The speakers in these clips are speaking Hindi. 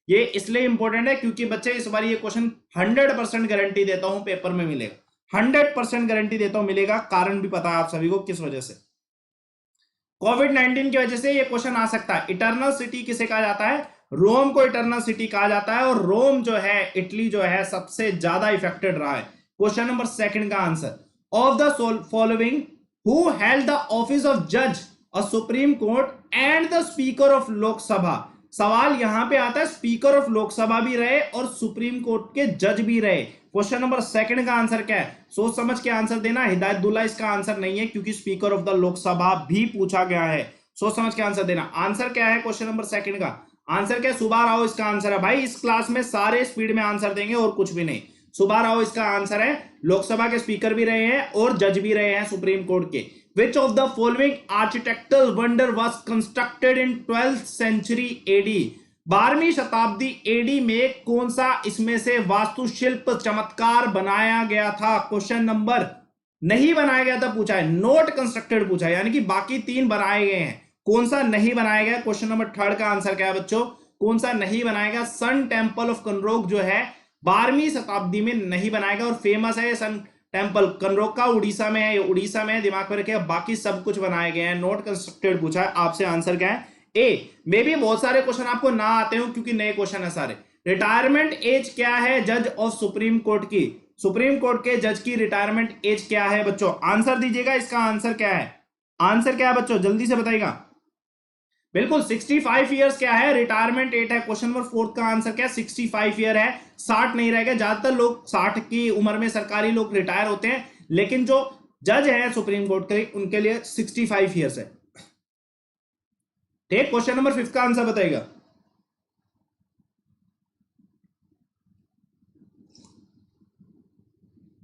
ये इसलिए इंपॉर्टेंट है क्योंकि बच्चे इस बार ये क्वेश्चन 100% गारंटी देता हूं पेपर में मिलेगा, 100% गारंटी देता हूं मिलेगा। कारण भी पता है आप सभी को किस वजह से, कोविड-19 की वजह से ये क्वेश्चन आ सकता है। इटर्नल सिटी किसे कहा जाता है? रोम को इटर्नल सिटी कहा जाता है, और रोम जो है, इटली जो है, सबसे ज्यादा इफेक्टेड रहा है। क्वेश्चन नंबर सेकंड का answer, of the following who held the office of जज और supreme court and the speaker of Lok Sabha. सवाल यहां पे आता है, स्पीकर ऑफ लोकसभा भी रहे और सुप्रीम कोर्ट के जज भी रहे। क्वेश्चन नंबर सेकंड का आंसर क्या है? सोच समझ के आंसर देना। हिदायतुल्ला इसका आंसर नहीं है क्योंकि स्पीकर ऑफ द लोकसभा भी पूछा गया है। सोच समझ के आंसर देना। आंसर क्या है क्वेश्चन नंबर सेकंड का? आंसर क्या है? सुबह राव इसका आंसर है। भाई इस क्लास में सारे स्पीड में आंसर देंगे और कुछ भी नहीं। सुबह राव इसका आंसर है। लोकसभा के स्पीकर भी रहे हैं और जज भी रहे हैं सुप्रीम कोर्ट के। Which of the following architectural wonder was constructed in 12th century AD? 12वीं शताब्दी एडी में कौन सा इसमें से वास्तुशिल्प चमत्कार बनाया गया था? क्वेश्चन नंबर नहीं बनाया गया था पूछा है, नोट कंस्ट्रक्टेड पूछा है, यानी कि बाकी तीन बनाए गए हैं, कौन सा नहीं बनाया गया? क्वेश्चन नंबर थर्ड का आंसर क्या है बच्चों? कौन सा नहीं बनाया गया? सन टेम्पल ऑफ कनरोग जो है 12वीं शताब्दी में नहीं बनाया गया, और फेमस है सन टेम्पल कनरोग का, उड़ीसा में है, उड़ीसा में है, दिमाग में रखिएगा। बाकी सब कुछ बनाए गए हैं, नोट कंस्ट्रक्टेड पूछा है आपसे। आंसर क्या है? ए। मे भी बहुत सारे क्वेश्चन आपको ना आते हो क्योंकि नए क्वेश्चन है सारे। रिटायरमेंट एज क्या है जज ऑफ सुप्रीम कोर्ट की? सुप्रीम कोर्ट के जज की रिटायरमेंट एज क्या है बच्चों? आंसर दीजिएगा, इसका आंसर क्या है? आंसर क्या है बच्चों, जल्दी से बताइएगा। बिल्कुल 65 ईयर्स क्या है? रिटायरमेंट एज है। क्वेश्चन नंबर फोर्थ का आंसर क्या है? 65 ईयर है, 60 नहीं रहेगा। ज्यादातर लोग 60 की उम्र में सरकारी लोग रिटायर होते हैं, लेकिन जो जज है सुप्रीम कोर्ट के उनके लिए 65 ईयर्स है। ठीक, क्वेश्चन नंबर 5 का आंसर बताइएगा।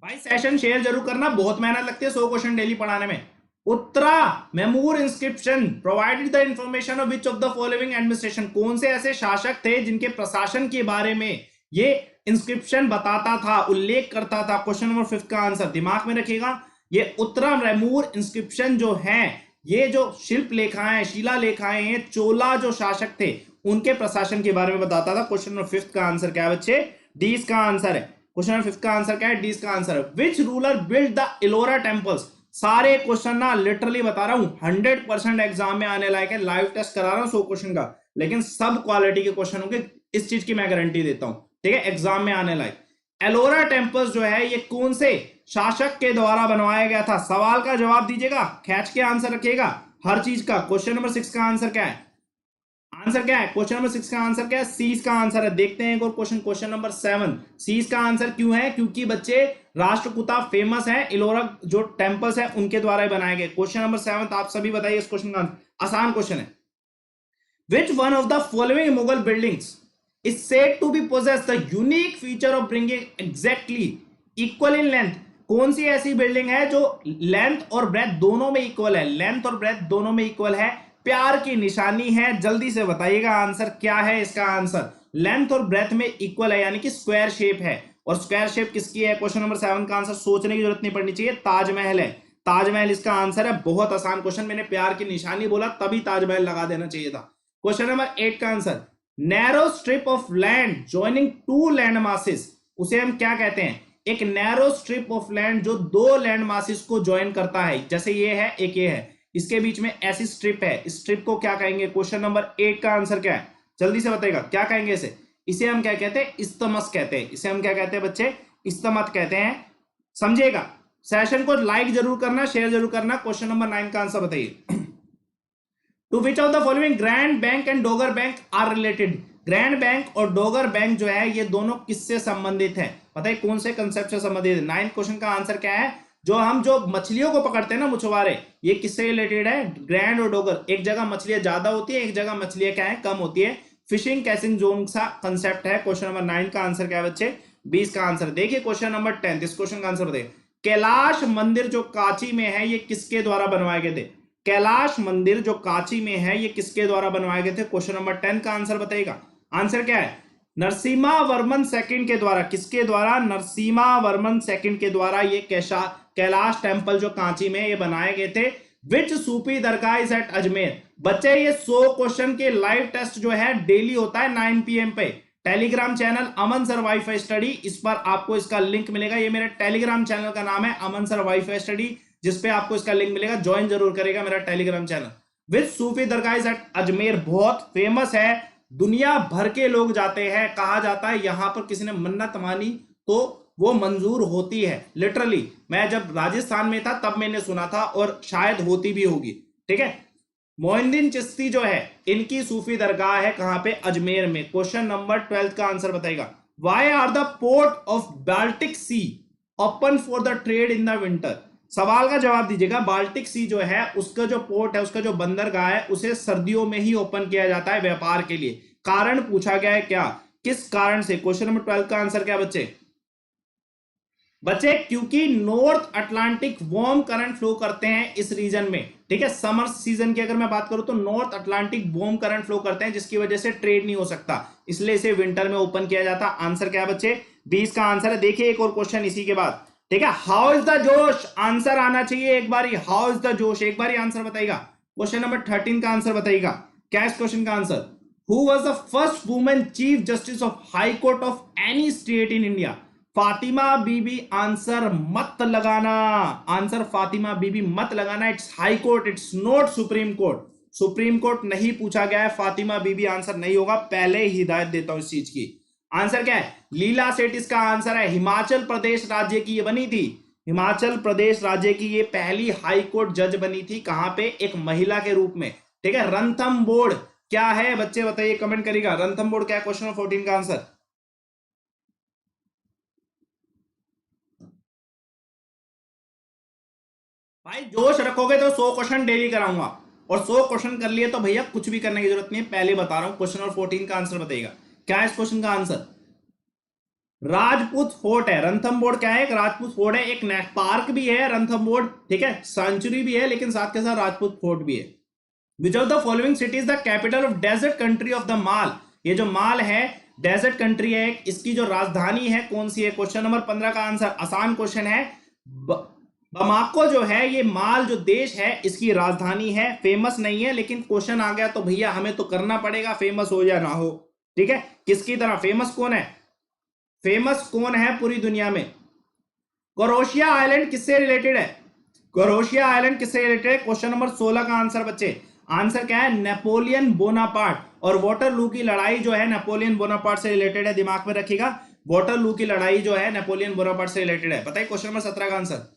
भाई सेशन शेयर जरूर करना, बहुत मेहनत लगती है 100 क्वेश्चन डेली पढ़ाने में। Uttaramerur inscription provided the information of which of the following administration. कौन से ऐसे शासक थे जिनके प्रशासन के बारे में ये इंस्क्रिप्शन बताता था, उल्लेख करता था? क्वेश्चन नंबर 5 का आंसर दिमाग में रखिएगा। ये उत्तरा मेमूर इंस्क्रिप्शन जो है, ये जो शिल्प लेखाएं, शिला लेखाएं हैं, चोला जो शासक थे उनके प्रशासन के बारे में बताता था। क्वेश्चन नंबर 5 का आंसर क्या है बच्चे? डी इसका आंसर है। क्वेश्चन नंबर 5 का आंसर क्या है? डी इसका आंसर है। Which ruler build the Ellora temples? सारे क्वेश्चन ना लिटरली बता रहा हूं 100% एग्जाम में आने लायक है, लाइव टेस्ट करा रहा हूं 100 क्वेश्चन का, लेकिन सब क्वालिटी के क्वेश्चन होंगे, इस चीज की मैं गारंटी देता हूं। ठीक है, एग्जाम में आने लायक। एलोरा टेम्पल्स जो है ये कौन से शासक के द्वारा बनवाया गया था? सवाल का जवाब दीजिएगा, खींच के आंसर रखिएगा हर चीज का। क्वेश्चन नंबर 6 का आंसर क्या है? आंसर क्या है? क्वेश्चन नंबर 6 का आंसर क्या है? सी का आंसर है। देखते हैं एक और क्वेश्चन, क्वेश्चन नंबर 7। सी का आंसर क्यों है? क्योंकि बच्चे राष्ट्रकूटा फेमस है, इलोरा जो टेम्पल्स है उनके द्वारा ही बनाए गए। क्वेश्चन नंबर 7 आप सभी बताइए इस क्वेश्चन का, आसान क्वेश्चन है। Which one of the following Mughal buildings is said to be possess the unique feature of bringing exactly equal in length? कौन सी ऐसी बिल्डिंग है जो लेंथ और ब्रेथ दोनों में इक्वल है? लेंथ और ब्रेथ दोनों में इक्वल है, प्यार की निशानी है। जल्दी से बताइएगा आंसर क्या है इसका? आंसर लेंथ और ब्रेथ में इक्वल है, यानी कि स्क्वायर शेप है। और स्क्वायर शेप किसकी है? क्वेश्चन नंबर 7 का आंसर सोचने की जरूरत नहीं पड़नी चाहिए, ताजमहल है। ताजमहल इसका आंसर है। बहुत आसान क्वेश्चन, मैंने प्यार की निशानी बोला तभी ताजमहल लगा देना चाहिए था। क्वेश्चन नंबर 8 का answer, narrow strip of land joining two land masses, उसे हम क्या कहते हैं? एक नैरो स्ट्रिप ऑफ लैंड जो दो लैंड मासेस को ज्वाइन करता है, जैसे ये है एक ये है, इसके बीच में ऐसी स्ट्रिप है, स्ट्रिप को क्या कहेंगे? क्वेश्चन नंबर 8 का आंसर क्या है? जल्दी से बताइएगा, क्या कहेंगे इसे? इसे हम क्या कहते हैं? इस्तमस कहते हैं। इसे हम क्या कहते हैं बच्चे? इस्तमत कहते हैं। समझिएगा। सेशन को लाइक जरूर करना, शेयर जरूर करना। क्वेश्चन नंबर 9 का आंसर बताइए। To which of the following Grand Bank and Dogger Bank are related? Grand Bank और डोगर बैंक जो है ये दोनों किससे संबंधित है? बताइए कौन से कंसेप्ट से संबंधित है? 9 क्वेश्चन का आंसर क्या है? जो मछलियों को पकड़ते हैं ना मछुआरे, ये किससे रिलेटेड है? ग्रैंड और डोगर। एक जगह मछलियां ज्यादा होती है, एक जगह मछलियां क्या है? कम होती है। फिशिंग कैचिंग जोन सा कंसेप्ट है। क्वेश्चन नंबर 9 का आंसर क्या है बच्चे? 20 का आंसर। देखिए क्वेश्चन नंबर 10, इस क्वेश्चन का आंसर बताइए। कैलाश मंदिर जो कांची में है ये किसके द्वारा बनवाए गए थे? कैलाश मंदिर जो कांची में है ये किसके द्वारा बनवाए गए थे? क्वेश्चन नंबर 10 का आंसर बताइएगा। आंसर क्या है? नरसिम्हा वर्मन सेकंड के द्वारा। किसके द्वारा? नरसिम्हा वर्मन सेकंड के द्वारा ये कैलाश टेम्पल जो कांची में ये बनाए गए थे। विच सूफी दरगाह इज एट अजमेर? बच्चे ये 100 क्वेश्चन के लाइव टेस्ट जो है डेली होता है 9 PM पे। टेलीग्राम चैनल अमन सर वाईफाई स्टडी, इस पर आपको इसका लिंक मिलेगा। ये मेरे टेलीग्राम चैनल का नाम है अमन सर वाईफाई स्टडी, जिसपे आपको इसका लिंक मिलेगा, ज्वाइन जरूर करेगा मेरा Telegram channel. With Sufi dargah at Ajmer, बहुत फेमस है, दुनिया भर के लोग जाते हैं। कहा जाता है यहां पर किसी ने मन्नत मानी तो वो मंजूर होती है। लिटरली मैं जब राजस्थान में था तब मैंने सुना था, और शायद होती भी होगी। ठीक है, मोइनुद्दीन चिश्ती जो है इनकी सूफी दरगाह है कहां पे? अजमेर में। क्वेश्चन नंबर 12 का आंसर बताएगा। Why are the port of Baltic Sea open for the trade in the winter? सवाल का जवाब दीजिएगा। बाल्टिक सी जो है उसका जो पोर्ट है, उसका जो बंदरगाह है, उसे सर्दियों में ही ओपन किया जाता है व्यापार के लिए। कारण पूछा गया है क्या, किस कारण से? क्वेश्चन नंबर 12 का आंसर क्या बच्चे? बच्चे क्योंकि north Atlantic warm current flow करते हैं इस रीजन में। ठीक है, समर सीजन की अगर मैं बात करूं तो north Atlantic warm current flow करते हैं, जिसकी वजह से ट्रेड नहीं हो सकता, इसलिए इसे विंटर में ओपन किया जाता। आंसर क्या है बच्चे? 20 का आंसर है। देखिए एक और क्वेश्चन इसी के बाद। ठीक है, how is the josh? Answer आना चाहिए एक बार ही। हाउ इज द जोश एक बार ही आंसर बताइएगा। क्वेश्चन नंबर 13 का आंसर बताइएगा। क्या इस क्वेश्चन का answer? Who was the first women chief justice of high court of any state in India? Fatima Bibi. Answer मत लगाना, आंसर फातिमा बीबी मत लगाना। It's high court, it's not supreme court. Supreme court नहीं पूछा गया है, फातिमा बीबी आंसर नहीं होगा। पहले ही हिदायत देता हूं इस चीज की। आंसर क्या है? लीला सेठ इसका आंसर है। हिमाचल प्रदेश राज्य की ये बनी थी, हिमाचल प्रदेश राज्य की ये पहली हाई कोर्ट जज बनी थी। कहां पे? एक महिला के रूप में। ठीक है, रंथम बोर्ड क्या है बच्चे बताइए, कमेंट करिएगा। रंथम बोर्ड क्या है? क्वेश्चन नंबर 14 का आंसर। भाई जोश रखोगे तो 100 क्वेश्चन डेली कराऊंगा, और 100 क्वेश्चन कर लिए तो भैया कुछ भी करने की जरूरत नहीं है, पहले बता रहा हूं। क्वेश्चन नंबर 14 का आंसर बताइएगा। क्या है इस क्वेश्चन का आंसर? राजपूत फोर्ट है। रणथंबोर क्या है? एक राजपूत फोर्ट है, एक पार्क भी है रणथंबोर। ठीक है, सेंचुरी भी है, लेकिन साथ के साथ राजपूत फोर्ट भी है। Which of the following city is the capital of desert country of the Mali? ये जो माल है डेजर्ट कंट्री है, इसकी जो राजधानी है कौन सी है? क्वेश्चन नंबर 15 का आंसर आसान क्वेश्चन है। बमाको जो है ये माल जो देश है इसकी राजधानी है। फेमस नहीं है, लेकिन क्वेश्चन आ गया तो भैया हमें तो करना पड़ेगा, फेमस हो या ना हो। ठीक है, किसकी तरह? फेमस कौन है? फेमस कौन है पूरी दुनिया में? क्रोएशिया आइलैंड किससे रिलेटेड है? क्रोएशिया आइलैंड किससे रिलेटेड है? क्वेश्चन नंबर 16 का आंसर बच्चे। आंसर क्या है? Napoleon Bonaparte. और वाटरलू की लड़ाई जो है नेपोलियन बोनापार्ट से रिलेटेड है, दिमाग में रखिएगा। वाटरलू की लड़ाई जो है नेपोलियन बोनापार्ट से रिलेटेड है। बताइए क्वेश्चन नंबर 17 का answer.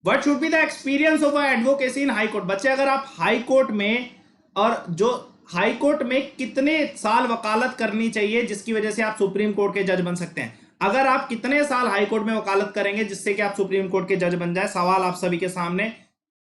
What should be the experience of advocacy in high court? बच्चे अगर आप हाई कोर्ट में, और जो हाई कोर्ट में कितने साल वकालत करनी चाहिए जिसकी वजह से आप सुप्रीम कोर्ट के जज बन सकते हैं? अगर आप कितने साल हाई कोर्ट में वकालत करेंगे जिससे कि आप सुप्रीम कोर्ट के जज बन जाए? सवाल आप सभी के सामने।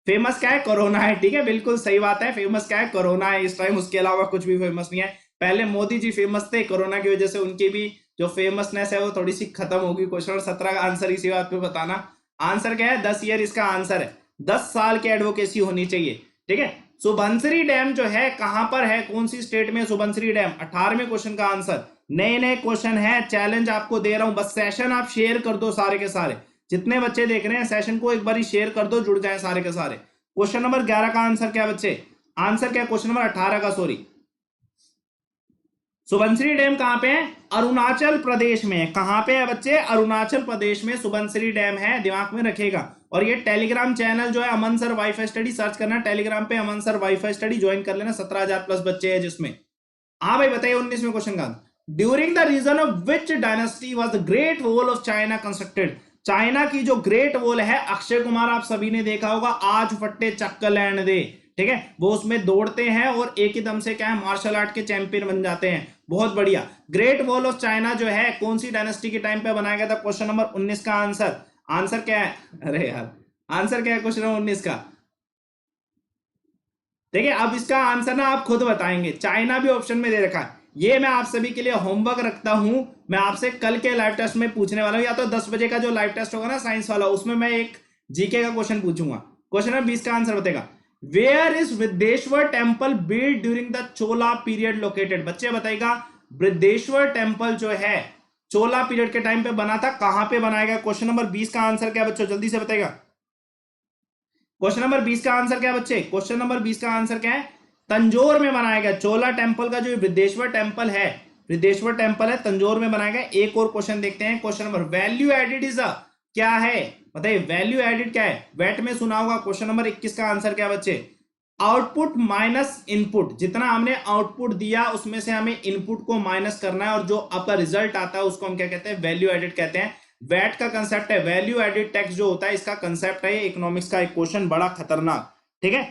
फेमस क्या है? कोरोना है। ठीक है, बिल्कुल सही बात है। फेमस क्या है? कोरोना है इस टाइम, उसके अलावा कुछ भी फेमस नहीं है। पहले मोदी जी फेमस थे, कोरोना की वजह से उनकी भी जो फेमसनेस है वो थोड़ी सी खत्म होगी। क्वेश्चन 17 का आंसर इसी बात पे बताना। आंसर क्या है? 10 ईयर इसका आंसर है। 10 साल की एडवोकेसी होनी चाहिए। ठीक है, सुबनसिरी डैम जो है कहां पर है? कौन सी स्टेट में सुबनसिरी डैम? 18वें क्वेश्चन का आंसर। नए नए क्वेश्चन है, चैलेंज आपको दे रहा हूं। बस सेशन आप शेयर कर दो सारे के सारे, जितने बच्चे देख रहे हैं सेशन को एक बार शेयर कर दो, जुड़ जाए सारे के सारे। क्वेश्चन नंबर 11 का आंसर क्या बच्चे? आंसर क्या? क्वेश्चन नंबर 18 का, सॉरी। सुबनसिरी डैम कहां पे है? अरुणाचल प्रदेश में है। कहां पे है बच्चे? अरुणाचल प्रदेश में सुबनसिरी डैम है, दिमाग में रखेगा। और ये टेलीग्राम चैनल जो है अमन सर वाईफाई स्टडी, सर्च करना टेलीग्राम पे अमन सर वाईफाई स्टडी, ज्वाइन कर लेना। 17,000 प्लस बच्चे हैं जिसमें। हाँ भाई बताइए 19वें क्वेश्चन का। During the region of which dynasty was the Great Wall of China constructed? China की जो ग्रेट वॉल है, अक्षय कुमार आप सभी ने देखा होगा, आज फट्टे चक्कर लैंड दे। ठीक है, वो उसमें दौड़ते हैं और एक ही दम से क्या है, मार्शल आर्ट के चैंपियन बन जाते हैं। बहुत बढ़िया। ग्रेट वॉल ऑफ चाइना जो है कौन सी डायनेस्टी के टाइम पे बनाया गया था? क्वेश्चन नंबर 19 का आंसर। आंसर क्या है? अरे यार, आंसर क्या है क्वेश्चन नंबर 19 का? देखिए अब इसका आंसर ना आप खुद बताएंगे, चाइना भी ऑप्शन में दे रखा है। ये मैं आप सभी के लिए होमवर्क रखता हूं। मैं आपसे कल के लाइव टेस्ट में पूछने वाला हूं, या तो 10 बजे का जो लाइव टेस्ट होगा ना साइंस वाला, उसमें मैं एक जीके का क्वेश्चन पूछूंगा। क्वेश्चन नंबर 20 का आंसर बताएगा। Where is Vriddheshwar temple build during the Chola period located? बच्चे बताइएगा, वृद्धेश्वर टेम्पल जो है चोला पीरियड के टाइम पे बना था, कहां पे बनाया गया? क्वेश्चन नंबर 20 का आंसर क्या बच्चों, जल्दी से बताइएगा। क्वेश्चन नंबर 20 का आंसर क्या बच्चे? क्वेश्चन नंबर 20 का आंसर क्या है? तंजौर में बनाया गया। चोला टेम्पल का जो वृद्धेश्वर टेम्पल है बृहदेश्वर टेम्पल है, तंजौर में बनाया गया। एक और क्वेश्चन देखते हैं, question number value added is a, क्या है बताइए, वैल्यू एडिड क्या है? वेट में सुना होगा। क्वेश्चन नंबर 21 का आंसर क्या बच्चे? आउटपुट माइनस इनपुट, जितना हमने आउटपुट दिया उसमें से हमें इनपुट को माइनस करना है और जो आपका रिजल्ट आता है उसको हम क्या कहते हैं? वैल्यू एडिड कहते हैं। वैट का कंसेप्ट है, वैल्यू एडिड टैक्स जो होता है इसका कंसेप्ट है, इकोनॉमिक्स का एक क्वेश्चन, बड़ा खतरनाक, ठीक है,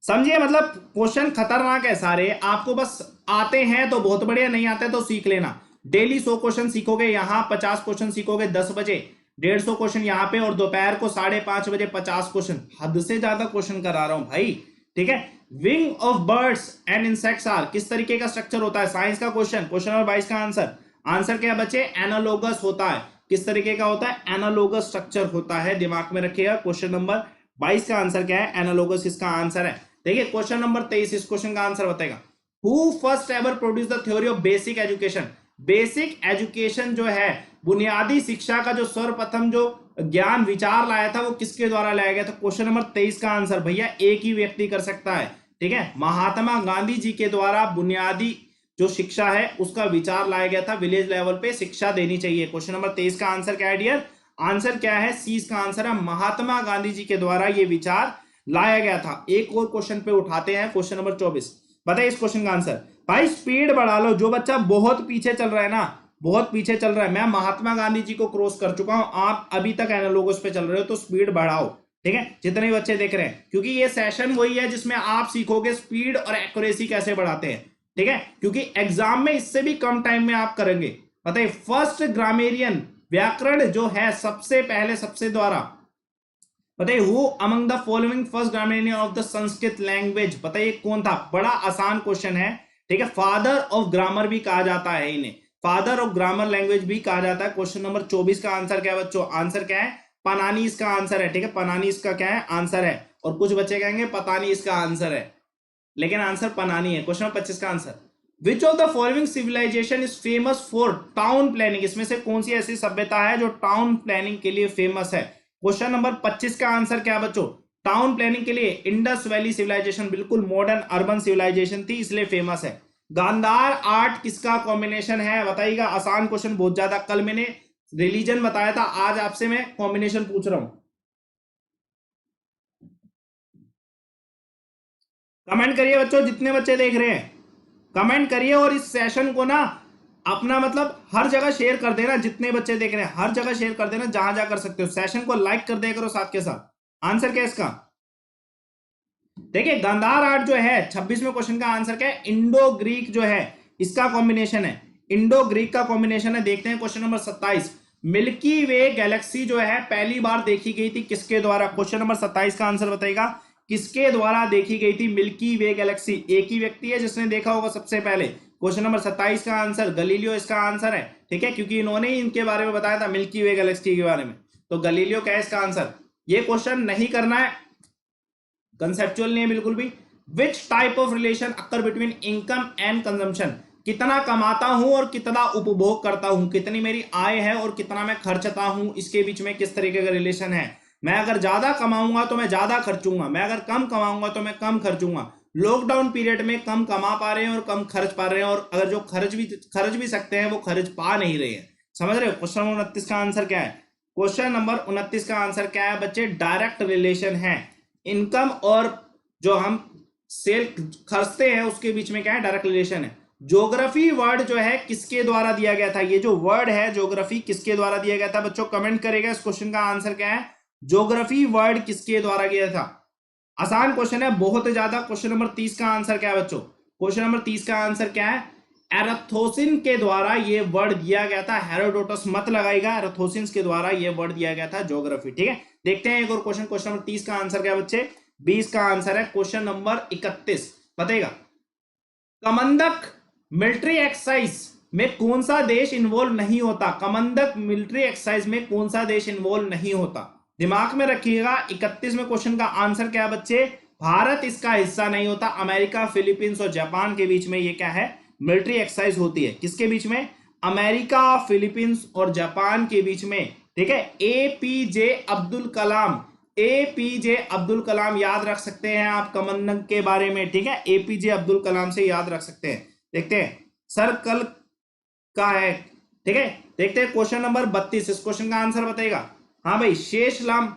समझिए, मतलब क्वेश्चन खतरनाक है सारे, आपको बस आते हैं तो बहुत बढ़िया, नहीं आते तो सीख लेना। डेली 100 क्वेश्चन सीखोगे, यहां 50 क्वेश्चन सीखोगे 10 बजे, 150 क्वेश्चन यहाँ पे, और दोपहर को 5:30 बजे 50 क्वेश्चन। हद से ज्यादा क्वेश्चन करा रहा हूं भाई, ठीक है। Wing of birds and insects are, किस तरीके का स्ट्रक्चर होता है? साइंस का क्वेश्चन, क्वेश्चन नंबर 22 का आंसर। आंसर क्या बच्चे? एनालोगस होता है। किस तरीके का होता है? एनालोगस स्ट्रक्चर होता है, दिमाग में रखिएगा। क्वेश्चन नंबर 22 का आंसर क्या है? एनालोगस इसका आंसर है। देखिए क्वेश्चन नंबर 23, इस क्वेश्चन का आंसर बताएगा, who first ever produce the theory of basic education. Basic education जो है, बुनियादी शिक्षा का जो सर्वप्रथम जो ज्ञान विचार लाया था वो किसके द्वारा लाया गया था? क्वेश्चन नंबर 23 का आंसर भैया एक ही व्यक्ति कर सकता है, ठीक है, महात्मा गांधी जी के द्वारा बुनियादी जो शिक्षा है उसका विचार लाया गया था, विलेज लेवल पे शिक्षा देनी चाहिए। क्वेश्चन नंबर 23 का आंसर क्या है डियर? आंसर क्या है? सी का आंसर है, महात्मा गांधी जी के द्वारा ये विचार लाया गया था। एक और क्वेश्चन पे उठाते हैं, क्वेश्चन नंबर 24, बताइए इस क्वेश्चन का आंसर। भाई स्पीड बढ़ा लो, जो बच्चा बहुत पीछे चल रहा है ना, बहुत पीछे चल रहा है, मैं महात्मा गांधी जी को क्रॉस कर चुका हूं, आप अभी तक एनालॉगस पे चल रहे हो, तो स्पीड बढ़ाओ, ठीक है, जितने बच्चे देख रहे हैं, क्योंकि ये सेशन वही है जिसमें आप सीखोगे स्पीड और एक्यूरेसी कैसे बढ़ाते हैं, ठीक है, क्योंकि एग्जाम में इससे भी कम टाइम में आप करेंगे। बताइए फर्स्ट ग्रामेरियन, व्याकरण जो है सबसे पहले, सबसे द्वारा, बताइए who among the following first grammarian of the Sanskrit language, बताइए कौन था? बड़ा आसान क्वेश्चन है, ठीक है, फादर ऑफ ग्रामर भी कहा जाता है इन्हें, फादर ऑफ ग्रामर लैंग्वेज भी कहा जाता है। क्वेश्चन नंबर 24 का आंसर क्या है बच्चों? आंसर क्या है? पनानी इसका आंसर है, ठीक है, पनानी इसका क्या है? आंसर है। और कुछ बच्चे कहेंगे पता नहीं इसका आंसर है, लेकिन आंसर पनानी है। क्वेश्चन नंबर 25 का answer, which of the following civilization is famous for town planning, इसमें से कौन सी ऐसी सभ्यता है जो टाउन प्लानिंग के लिए फेमस है? क्वेश्चन नंबर 25 का आंसर क्या बच्चों? टाउन प्लानिंग के लिए इंडस वैली सिविलाइजेशन, बिल्कुल मॉडर्न अर्बन सिविलाइजेशन थी, इसलिए फेमस है। गांधार आर्ट किसका कॉम्बिनेशन है? बताइएगा, आसान क्वेश्चन बहुत ज्यादा, कल मैंने रिलीजन बताया था, आज आपसे मैं कॉम्बिनेशन पूछ रहा हूं। कमेंट करिए बच्चों, जितने बच्चे देख रहे हैं कमेंट करिए, और इस सेशन को ना अपना मतलब हर जगह शेयर कर देना, जितने बच्चे देख रहे हैं हर जगह शेयर कर देना, जहां जहां कर सकते हो। सेशन को लाइक कर दिया करो साथ के साथ। आंसर क्या है इसका? देखिए गांधार आर्ट जो है 26वें क्वेश्चन का आंसर क्या है? इंडो ग्रीक जो है इसका कॉम्बिनेशन है, इंडो ग्रीक का कॉम्बिनेशन है। देखते हैं क्वेश्चन नंबर 27, मिल्की वे गैलेक्सी जो है पहली बार देखी गई थी किसके द्वारा? क्वेश्चन नंबर 27 का आंसर बताइएगा, किसके द्वारा देखी गई थी मिल्की वे गैलेक्सी? एक ही व्यक्ति है जिसने देखा होगा सबसे पहले। क्वेश्चन नंबर 27 का आंसर गलीलियो इसका आंसर है, ठीक है, क्योंकि इन्होंने ही इनके बारे में बताया था मिल्की वे गैलेक्सी के बारे में, तो गलीलियो क्या है इसका आंसर? ये क्वेश्चन नहीं करना है, कंसेप्चुअल नहीं है बिल्कुल भी। विच type of relation occur between income and consumption, कितना कमाता हूं और कितना उपभोग करता हूं, कितनी मेरी आय है और कितना मैं खर्चता हूं, इसके बीच में किस तरीके का रिलेशन है? मैं अगर ज्यादा कमाऊंगा तो मैं ज्यादा खर्चूंगा, मैं अगर कम कमाऊंगा तो मैं कम खर्चूंगा। लॉकडाउन पीरियड में कम कमा पा रहे हैं और कम खर्च पा रहे हैं, और अगर जो खर्च भी सकते हैं वो खर्च पा नहीं रहे हैं। समझ रहे हो? क्वेश्चन नंबर 29 का आंसर क्या है? क्वेश्चन नंबर 29 का आंसर क्या है बच्चे? डायरेक्ट रिलेशन है, इनकम और जो हम सेल खर्चते हैं उसके बीच में क्या है? डायरेक्ट रिलेशन है। ज्योग्राफी वर्ड जो है किसके द्वारा दिया गया था? ये जो वर्ड है ज्योग्राफी किसके द्वारा दिया गया था बच्चों? कमेंट करेगा इस क्वेश्चन का आंसर क्या है? ज्योग्राफी वर्ड किसके द्वारा दिया था? आसान क्वेश्चन है बहुत ज्यादा। क्वेश्चन नंबर 30 का आंसर क्या है बच्चों? क्वेश्चन नंबर 30 का आंसर क्या है? एराथोसिन के द्वारा ये वर्ड दिया गया था, हेरोडोटस मत लगाएगा, एराथोसिन के द्वारा ये वर्ड दिया गया था ज्योग्राफी, ठीक है। देखते हैं एक और क्वेश्चन, क्वेश्चन नंबर 30 का आंसर क्या बच्चे? 20 का आंसर है क्वेश्चन नंबर 31, बताइएगा, कमंदक मिलिट्री एक्सरसाइज में कौन सा देश इन्वॉल्व नहीं होता? कमंदक मिलिट्री एक्सरसाइज में कौन सा देश इन्वॉल्व नहीं होता? दिमाग में रखिएगा। 31वें क्वेश्चन का आंसर क्या है बच्चे? भारत इसका हिस्सा नहीं होता। अमेरिका, फिलीपींस और जापान के बीच में ये क्या है? मिलिट्री एक्सरसाइज होती है। किसके बीच में? अमेरिका, फिलीपींस और जापान के बीच में, ठीक है। एपीजे अब्दुल कलाम एपीजे अब्दुल कलाम याद रख सकते हैं आप कमंडल के बारे में, ठीक है, एपीजे अब्दुल कलाम से याद रख सकते हैं। देखते हैं सर्कल का है, ठीक है। देखते हैं क्वेश्चन नंबर 32, इस क्वेश्चन का आंसर बताएगा। हाँ भाई, शेषचलम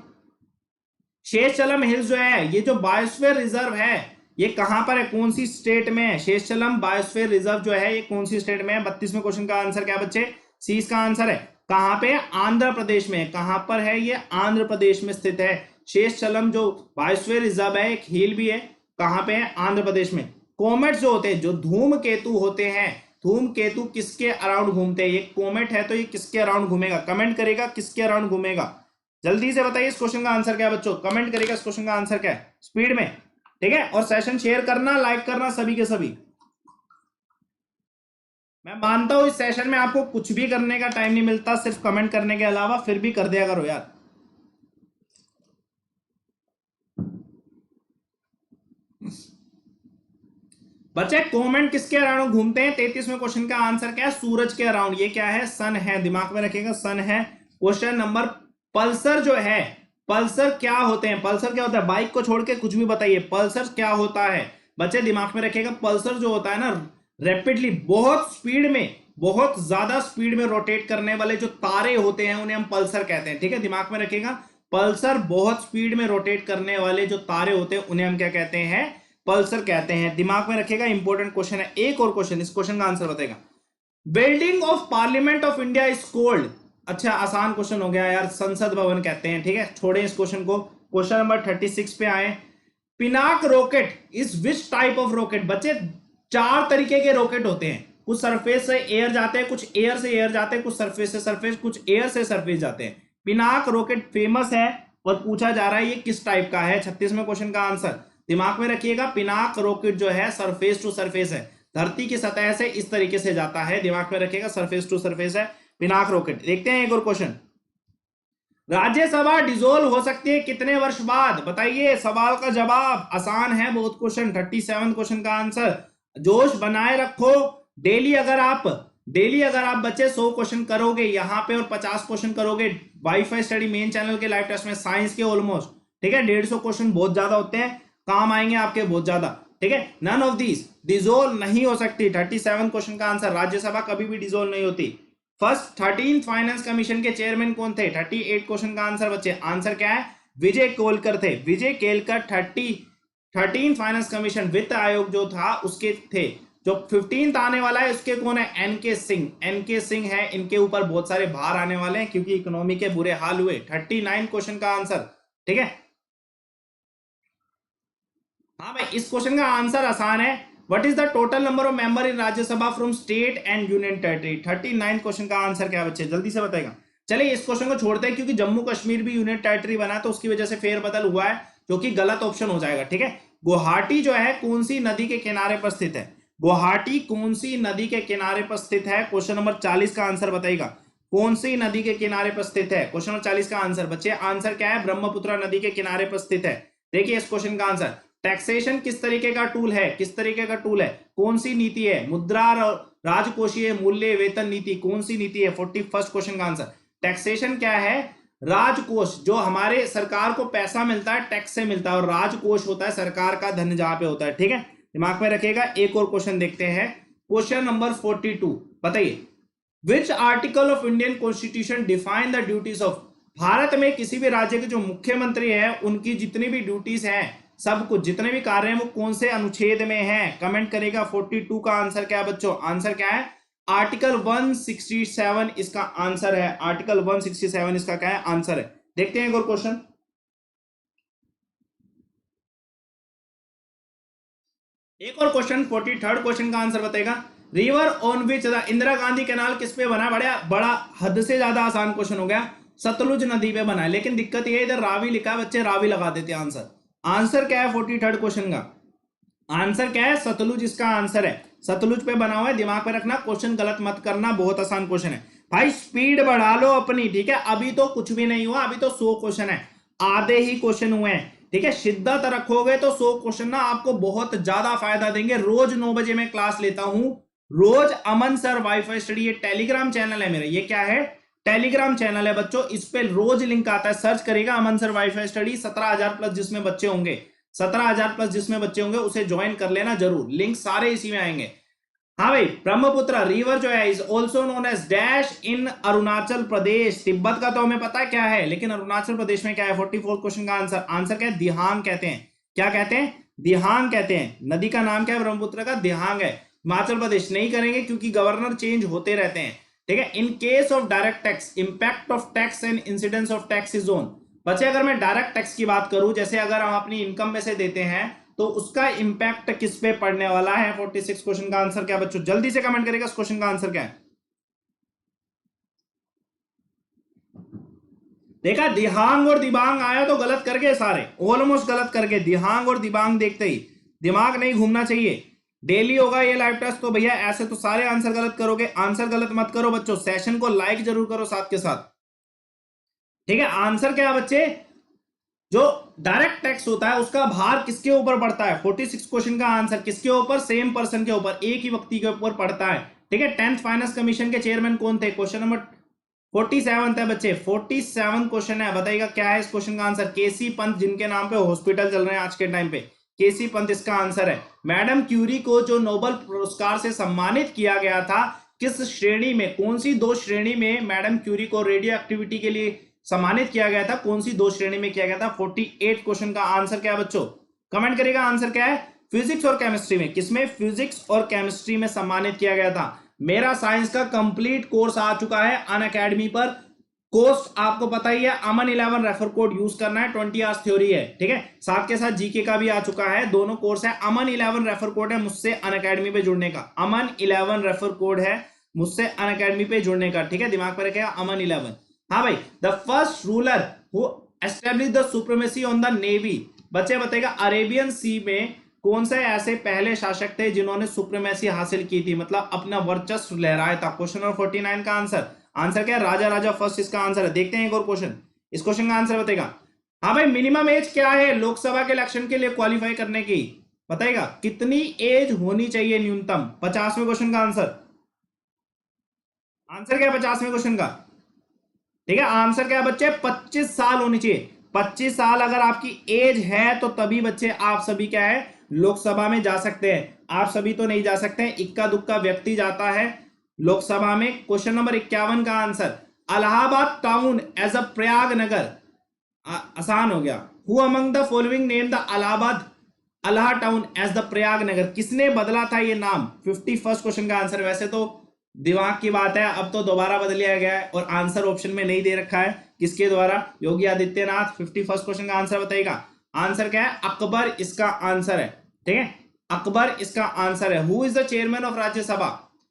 हिल्स जो है, ये जो बायोस्फीयर रिजर्व है, ये कहां पर है, कौन सी स्टेट में है? शेषचलम बायोस्फीयर रिजर्व जो है, ये कौन सी स्टेट में है? 32वें क्वेश्चन का आंसर क्या बच्चे? सी इसका आंसर है। कहां पे? आंध्र प्रदेश में। कहां पर है ये? आंध्र प्रदेश में स्थित है। शेषचलम जो बायोस्फीयर रिजर्व है, एक हिल भी है, कहां पे है? आंध्र प्रदेश में। कोमेट्स जो होते हैं, जो धूमकेतु होते हैं, धूमकेतु किसके अराउंड घूमते हैं? ये कोमेट है तो ये किसके अराउंड घूमेगा? कमेंट करेगा किसके अराउंड घूमेगा, जल्दी से बताइए इस क्वेश्चन का आंसर क्या है बच्चों, कमेंट करिएगा इस क्वेश्चन का आंसर क्या है स्पीड में, ठीक है। और सेशन शेयर करना, लाइक करना सभी के सभी। मैं मानता हूं इस सेशन में आपको कुछ भी करने का टाइम नहीं मिलता सिर्फ कमेंट करने के अलावा, फिर भी कर दिया करो यार। बच्चे कोमेट किसके अराउंड घूमते हैं? 33वें क्वेश्चन का आंसर क्या है? सूरज के अराउंड। ये क्या है? सन है, दिमाग में रखिएगा सन है। क्वेश्चन नंबर, पल्सर जो है, पल्सर क्या होते हैं? पल्सर क्या होता है? बाइक को छोड़ के कुछ भी बताइए, पल्सर क्या होता है? बच्चे दिमाग में रखिएगा, पल्सर जो होता है ना, रैपिडली, बहुत स्पीड में, बहुत ज्यादा स्पीड में रोटेट करने वाले जो तारे होते हैं उन्हें हम पल्सर कहते हैं, ठीक है, दिमाग में रखिएगा। पल्सर, बहुत स्पीड में रोटेट करने वाले जो तारे होते हैं उन्हें हम क्या कहते हैं? पल्सर कहते हैं, दिमाग में रखिएगा। इंपॉर्टेंट क्वेश्चन है। एक और क्वेश्चन, इस क्वेश्चन का आंसर बताएगा। Building of parliament of India is called, अच्छा आसान क्वेश्चन हो गया यार, संसद भवन कहते हैं, ठीक है, छोड़े इस क्वेश्चन को। क्वेश्चन नंबर 36 पे आए। Pinaka rocket is which type of rocket? बच्चे 4 तरीके के रॉकेट होते हैं, कुछ सरफेस से एयर जाते हैं, कुछ एयर से एयर जाते हैं, कुछ सरफेस से सरफेस, कुछ एयर से सरफेस जाते हैं। पिनाक रॉकेट फेमस है और पूछा जा रहा है ये किस टाइप का है? 36वें क्वेश्चन का आंसर दिमाग में रखिएगा। पिनाक रॉकेट जो है सरफेस टू सरफेस है, धरती की सतह से इस तरीके से जाता है, दिमाग में रखिएगा, सरफेस टू सरफेस है पिनाक रॉकेट। देखते हैं एक और क्वेश्चन। राज्यसभा डिसोल्व हो सकती है कितने वर्ष बाद? बताइए, सवाल का जवाब आसान है बहुत क्वेश्चन। 37 क्वेश्चन का आंसर, जोश बनाए रखो। डेली अगर आप बच्चे 100 क्वेश्चन करोगे यहाँ पे और 50 क्वेश्चन करोगे वाईफाई स्टडी मेन चैनल के लाइव टेस्ट में, साइंस के ऑलमोस्ट, ठीक है, 150 क्वेश्चन बहुत ज्यादा होते हैं, काम आएंगे आपके बहुत ज्यादा, ठीक है। नन ऑफ दीज डिसोल्व नहीं हो सकती। 37 क्वेश्चन का आंसर, राज्यसभा कभी भी डिसोल्व नहीं होती। फर्स्ट 13th फाइनेंस कमीशन के चेयरमैन कौन थे? 38 क्वेश्चन का आंसर बच्चे, आंसर क्या है? विजय केलकर थे। विजय केलकर 13th फाइनेंस कमीशन, वित्त आयोग जो था उसके थे। जो 15th आने वाला है उसके कौन है? एनके सिंह। एनके सिंह है, इनके ऊपर बहुत सारे भार आने वाले हैं क्योंकि इकोनॉमी के बुरे हाल हुए। 39 क्वेश्चन का आंसर, ठीक है। हाँ भाई, इस क्वेश्चन का आंसर आसान है। What is the total number of member in Rajya Sabha from state and union territory? 39 question का आंसर क्या बच्चे, जल्दी से बताएगा। चलिए इस क्वेश्चन को छोड़ते हैं क्योंकि जम्मू कश्मीर भी यूनियन टेरिटरी बना तो उसकी वजह से फेरबदल हुआ है, जो कि गलत ऑप्शन हो जाएगा, ठीक है। गुवाहाटी जो है कौन सी नदी के किनारे पर स्थित है? गुवाहाटी कौन सी नदी के किनारे पर स्थित है? क्वेश्चन नंबर 40 का आंसर बताइएगा। कौन सी नदी के किनारे पर स्थित है? क्वेश्चन नंबर 40 का आंसर बच्चे, आंसर क्या है? ब्रह्मपुत्र नदी के किनारे पर स्थित है। देखिए इस क्वेश्चन का आंसर, टैक्सेशन किस तरीके का टूल है? किस तरीके का टूल है? कौन सी नीति है? मुद्रा, राजकोषीय मूल्य, वेतन नीति, कौन सी नीति है? 41st क्वेश्चन का आंसर, टैक्सेशन क्या है? राजकोष, जो हमारे सरकार को पैसा मिलता है टैक्स से मिलता है, और राजकोष होता है सरकार का धन जहां पे होता है, ठीक है, दिमाग में रखिएगा। एक और क्वेश्चन देखते हैं, क्वेश्चन नंबर 42, बताइए which article of Indian constitution define the duties of, Bharat में किसी भी राज्य के जो मुख्यमंत्री है उनकी जितनी भी ड्यूटीज हैं, सब कुछ जितने भी कार्य हैं वो कौन से अनुच्छेद में है? कमेंट करेगा। 42 का आंसर क्या है बच्चों? आंसर क्या है? आर्टिकल 167 इसका आंसर है। आर्टिकल 167 इसका क्या है? आंसर है। देखते हैं एक और क्वेश्चन। एक और क्वेश्चन, 43rd क्वेश्चन का आंसर बताएगा। River on which the Indira Gandhi canal किस पे बना? बड़ा हद से ज्यादा आसान क्वेश्चन हो गया। सतलुज नदी पे बना है, लेकिन दिक्कत ये इधर रावी लिखा है, बच्चे रावी लगा देते हैं आंसर। आंसर क्या है 43rd क्वेश्चन का? आंसर क्या है? सतलुज इसका आंसर है। सतलुज पे बना हुआ है, दिमाग पे रखना, क्वेश्चन गलत मत करना, बहुत आसान क्वेश्चन है भाई। स्पीड बढ़ा लो अपनी, ठीक है, अभी तो कुछ भी नहीं हुआ, अभी तो 100 क्वेश्चन है, आधे ही क्वेश्चन हुए हैं, ठीक है। शिद्दत रखोगे तो 100 क्वेश्चन ना आपको बहुत ज्यादा फायदा देंगे। रोज 9 बजे मैं क्लास लेता हूं, रोज। अमन सर वाईफाई स्टडी, ये टेलीग्राम चैनल है मेरा। ये क्या है? टेलीग्राम चैनल है बच्चों, इस पे रोज लिंक आता है, सर्च करेगा अमन सर वाईफाई स्टडी, 17,000 प्लस जिसमें बच्चे होंगे, 17,000 प्लस जिसमें बच्चे होंगे उसे ज्वाइन कर लेना जरूर, लिंक सारे इसी में आएंगे। हाँ भाई, ब्रह्मपुत्र रिवर जो है is also known as dash in Arunachal Pradesh. Tibet का तो हमें पता है क्या है, लेकिन अरुणाचल प्रदेश में क्या है? 44 क्वेश्चन का आंसर, आंसर क्या है? दिहांग कहते हैं। क्या कहते हैं? दिहांग कहते हैं। नदी का नाम क्या है ब्रह्मपुत्र का? दिहांग है। हिमाचल प्रदेश नहीं करेंगे क्योंकि गवर्नर चेंज होते रहते हैं, ठीक है। In case of direct tax, impact of tax and incidence of tax is on. बच्चे अगर मैं डायरेक्ट टैक्स की बात करूं, जैसे अगर हम अपनी इनकम में से देते हैं तो उसका इंपैक्ट किस पे पड़ने वाला है? 46 क्वेश्चन का आंसर क्या बच्चों? जल्दी से कमेंट करेगा इस क्वेश्चन का आंसर क्या है। देखा, दिहांग और दिबांग आया तो गलत कर गए सारे, ऑलमोस्ट गलत कर गए। दिहांग और दिबांग देखते ही दिमाग नहीं घूमना चाहिए। डेली होगा ये लाइव टेस्ट, तो भैया ऐसे तो सारे आंसर गलत करोगे। आंसर गलत मत करो बच्चों, सेशन को लाइक जरूर करो साथ के साथ, ठीक है। आंसर क्या है बच्चे? जो डायरेक्ट टैक्स होता है उसका भार किसके ऊपर पड़ता है? 46 क्वेश्चन का आंसर किसके ऊपर? सेम पर्सन के ऊपर, एक ही व्यक्ति के ऊपर पड़ता है, ठीक है। 10th फाइनेंस कमीशन के चेयरमैन कौन थे? क्वेश्चन नंबर 47 है बच्चे, 47 क्वेश्चन है। बताइएगा क्या है इस क्वेश्चन का आंसर? केसी पंत, जिनके नाम पे हॉस्पिटल चल रहे हैं आज के टाइम पे, केसी पंत इसका आंसर है। मैडम क्यूरी को जो नोबेल पुरस्कार से सम्मानित किया गया था, किस श्रेणी में, कौन सी दो श्रेणी में मैडम क्यूरी को रेडियो एक्टिविटी के लिए सम्मानित किया गया था? कौन सी दो श्रेणी में किया गया था? 48 क्वेश्चन का आंसर क्या है बच्चों? कमेंट करेगा आंसर क्या है। फिजिक्स और केमिस्ट्री में, किसमें? फिजिक्स और केमिस्ट्री में सम्मानित किया गया था। मेरा साइंस का कंप्लीट कोर्स आ चुका है अनअकैडमी पर। कोर्स आपको पता ही है, अमन 11 रेफर कोड यूज करना है, 20 आवर्स थ्योरी है, ठीक है। साथ के साथ जीके का भी आ चुका है, दोनों कोर्स है। अमन 11 रेफर कोड है मुझसे अनअकैडमी पे जुड़ने का, अमन 11 रेफर कोड है मुझसे अनअकैडमी पे जुड़ने का, ठीक है। दिमाग पर रखेगा अमन 11। हाँ भाई, the first ruler who establish the supremacy on the navy. बच्चे बताएगा अरेबियन सी में कौन से ऐसे पहले शासक थे जिन्होंने सुप्रीमेसी हासिल की थी, मतलब अपना वर्चस्व लहराया था? क्वेश्चन नंबर 49 का आंसर, आंसर क्या है? राजा राजा फर्स्ट इसका आंसर है। देखते हैं एक और क्वेश्चन, इस क्वेश्चन का आंसर बताएगा। हाँ भाई, मिनिमम एज क्या है लोकसभा के इलेक्शन के लिए क्वालिफाई करने की? बताएगा कितनी एज होनी चाहिए न्यूनतम? 50वें क्वेश्चन का आंसर, आंसर क्या है 50वें क्वेश्चन का? ठीक है, आंसर क्या है बच्चे? 25 साल होनी चाहिए। 25 साल अगर आपकी एज है तो तभी बच्चे आप सभी क्या है, लोकसभा में जा सकते हैं। आप सभी तो नहीं जा सकते, इक्का दुक्का व्यक्ति जाता है लोकसभा में। क्वेश्चन नंबर 51 का आंसर, Allahabad town as a Prayag Nagar. आसान हो गया। Who among the following name the Allahabad अलाहा town as the Prayag Nagar? किसने बदला था ये नाम? 51st क्वेश्चन का आंसर। वैसे तो दिमाग की बात है, अब तो दोबारा बदल लिया गया है और आंसर ऑप्शन में नहीं दे रखा है, किसके द्वारा? योगी आदित्यनाथ। 51st क्वेश्चन का आंसर बताइएगा। आंसर क्या है? अकबर इसका आंसर है, ठीक है। अकबर इसका आंसर है। Who is the chairman of Rajya Sabha?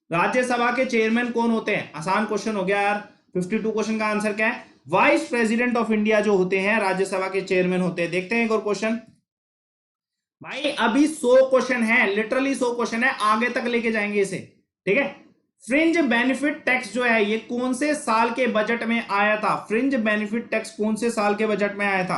Rajya Sabha के चेयरमैन कौन होते हैं? आसान क्वेश्चन हो गया यार। 52 क्वेश्चन का आंसर क्या है? वाइस प्रेसिडेंट ऑफ इंडिया जो होते हैं राज्यसभा के चेयरमैन होते हैं। देखते हैं एक और क्वेश्चन। भाई अभी 100 क्वेश्चन है, लिटरली 100 क्वेश्चन है, आगे तक लेके जाएंगे इसे, ठीक है। फ्रिंज बेनिफिट टैक्स जो है ये कौन से साल के बजट में आया था? फ्रिंज बेनिफिट टैक्स कौन से साल के बजट में आया था?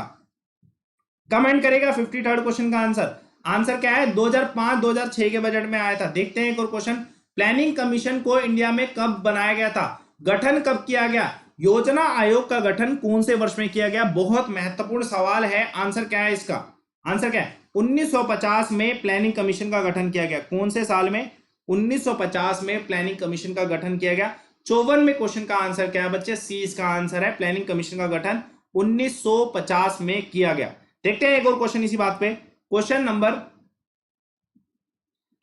कमेंट करेगा। 53rd क्वेश्चन का आंसर, आंसर क्या है? 2005-2006 के बजट में आया था। देखते हैं एक और क्वेश्चन। प्लानिंग कमीशन को इंडिया में कब बनाया गया था? गठन कब किया गया? योजना आयोग का गठन कौन से वर्ष में किया गया? बहुत महत्वपूर्ण सवाल है। आंसर क्या है इसका? आंसर क्या है? 1950 में प्लानिंग कमीशन का गठन किया गया। कौन से साल में? 1950 में प्लानिंग कमीशन का गठन किया गया। 54वें क्वेश्चन का आंसर क्या है बच्चे? सी इसका आंसर है। प्लानिंग कमीशन का गठन 1950 में किया गया। देखते हैं एक और क्वेश्चन इसी बात पे। क्वेश्चन नंबर,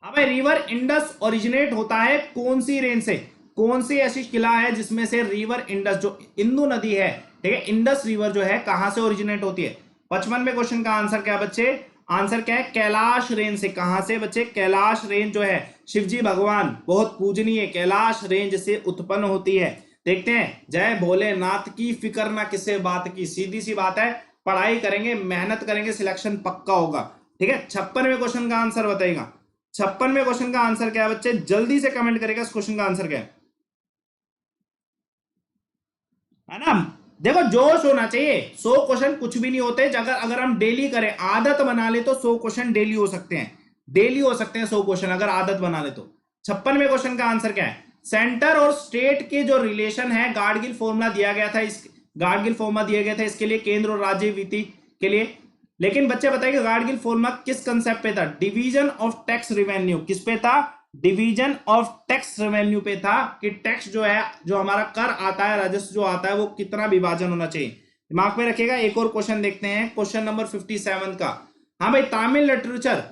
हाँ भाई, रिवर इंडस ओरिजिनेट होता है कौन सी रेंज से? कौन सी ऐसी किला है जिसमें से रिवर इंडस, जो इंदु नदी है, ठीक है, इंडस रिवर जो है कहां से ओरिजिनेट होती है? 55वें क्वेश्चन का आंसर क्या बच्चे? आंसर क्या है? कैलाश रेंज से। कहां से बच्चे? कैलाश रेंज जो है शिवजी भगवान बहुत पूजनीय कैलाश रेंज से उत्पन्न होती है। देखते हैं। जय भोलेनाथ की फिक्र ना किसे बात की, सीधी सी बात है। पढ़ाई करेंगे, मेहनत करेंगे, सिलेक्शन पक्का होगा, ठीक है। 56वें क्वेश्चन का आंसर बताइएगा। 56वें क्वेश्चन का आंसर क्या है बच्चे? जल्दी से कमेंट करेगा इस क्वेश्चन का आंसर क्या है ना। देखो जोश होना चाहिए, 100 क्वेश्चन कुछ भी नहीं होते। अगर हम डेली करें, आदत बना ले तो 100 क्वेश्चन डेली हो सकते हैं। डेली हो सकते हैं 100 क्वेश्चन अगर आदत बना ले तो। 56वें क्वेश्चन का आंसर क्या है? सेंटर और स्टेट के जो रिलेशन है, गाडगिल फॉर्मूला दिया गया था, इस गाडगिल फॉर्मूला दिया गया था इसके लिए, केंद्र और राज्य वित्त के लिए। लेकिन बच्चे बताइए गाडगिल फॉर्मूला किस कंसेप्ट पे था? Division of tax revenue. किस पे था? डिवीजन ऑफ टैक्स रेवेन्यू पे था, कि टैक्स जो है, जो हमारा कर आता है, राजस्व जो आता है, वो कितना विभाजन होना चाहिए। दिमाग में रखिएगा। एक और क्वेश्चन देखते हैं, क्वेश्चन नंबर 57 का। हाँ भाई, तमिल लिटरेचर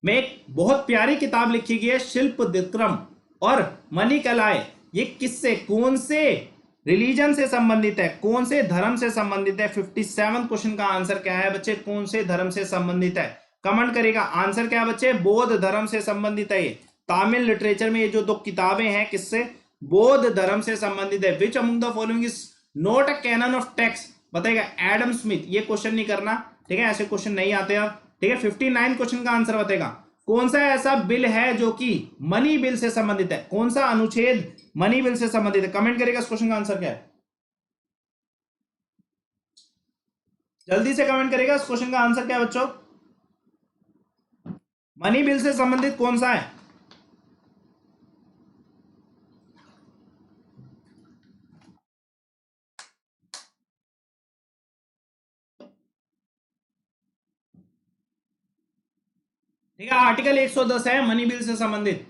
में एक बहुत प्यारी किताब लिखी गई है, शिल्प दिक्रम और मणिकलाएं। ये किससे, कौन से रिलीजन से संबंधित है, कौन से धर्म से संबंधित है? 57 क्वेश्चन का आंसर क्या है बच्चे? कौन से धर्म से संबंधित है? कमेंट करेगा। आंसर क्या है बच्चे? बौद्ध धर्म से संबंधित है। ये तमिल लिटरेचर में ये जो दो किताबें हैं, किससे? बौद्ध धर्म से संबंधित है। Which among the following is not a canon of tax? बताएगा एडम स्मिथ। ये क्वेश्चन नहीं करना, ठीक है, ऐसे क्वेश्चन नहीं आते अब, ठीक है। 59 क्वेश्चन का आंसर बताएगा। कौन सा ऐसा बिल है जो कि मनी बिल से संबंधित है? कौन सा अनुच्छेद मनी बिल से संबंधित है? कमेंट करेगा इस क्वेश्चन का आंसर क्या है, जल्दी से कमेंट करेगा। इस क्वेश्चन का आंसर क्या है बच्चों? मनी बिल से संबंधित कौन सा है? ठीक है, आर्टिकल 110 है मनी बिल से संबंधित।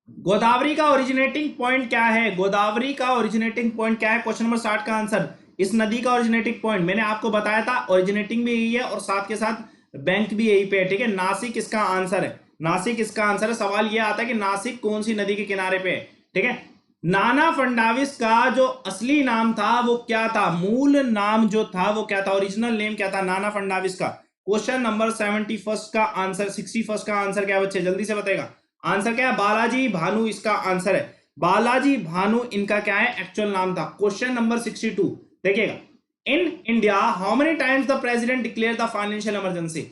गोदावरी का ओरिजिनेटिंग पॉइंट क्या है? गोदावरी का ओरिजिनेटिंग पॉइंट क्या है? क्वेश्चन नंबर 60 का आंसर। इस नदी का ओरिजिनेटिंग पॉइंट मैंने आपको बताया था, ओरिजिनेटिंग भी यही है और साथ के साथ बैंक भी यही पे है, ठीक है। नासिक इसका आंसर है, नासिक इसका आंसर है। सवाल यह आता है कि नासिक कौन सी नदी के किनारे पे है, ठीक है। नाना फडणवीस का जो असली नाम था वो क्या था? मूल नाम जो था वो क्या था? ओरिजिनल नेम क्या था नाना फडणवीस का? क्वेश्चन नंबर 71 का आंसर, 61 का आंसर क्या बच्चे? जल्दी से बताएगा। आंसर क्या है? बालाजी भानु इसका आंसर है। बालाजी भानु इनका क्या है? एक्चुअल नाम था। क्वेश्चन नंबर 62 देखिएगा। In India how many times the president declare the financial emergency?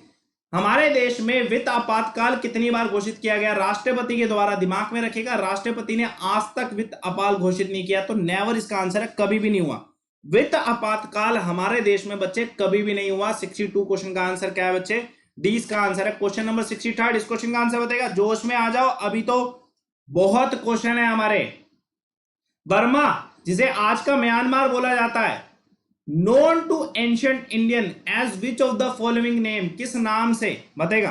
हमारे देश में वित्त आपातकाल कितनी बार घोषित किया गया राष्ट्रपति के द्वारा? दिमाग में रखिएगा, राष्ट्रपति ने आज तक वित्त आपात घोषित नहीं किया, तो नेवर इसका आंसर है, कभी भी नहीं हुआ। वित्त आपातकाल हमारे देश में बच्चे कभी भी नहीं हुआ। 62 क्वेश्चन का आंसर क्या है बच्चे? डी इसका आंसर है। क्वेश्चन नंबर 63 इस क्वेश्चन का आंसर बताएगा। जोश में आ जाओ, अभी तो बहुत क्वेश्चन है हमारे। बर्मा, जिसे आज का म्यांमार बोला जाता है, known to ancient Indian as which of the following name? किस नाम से बताएगा?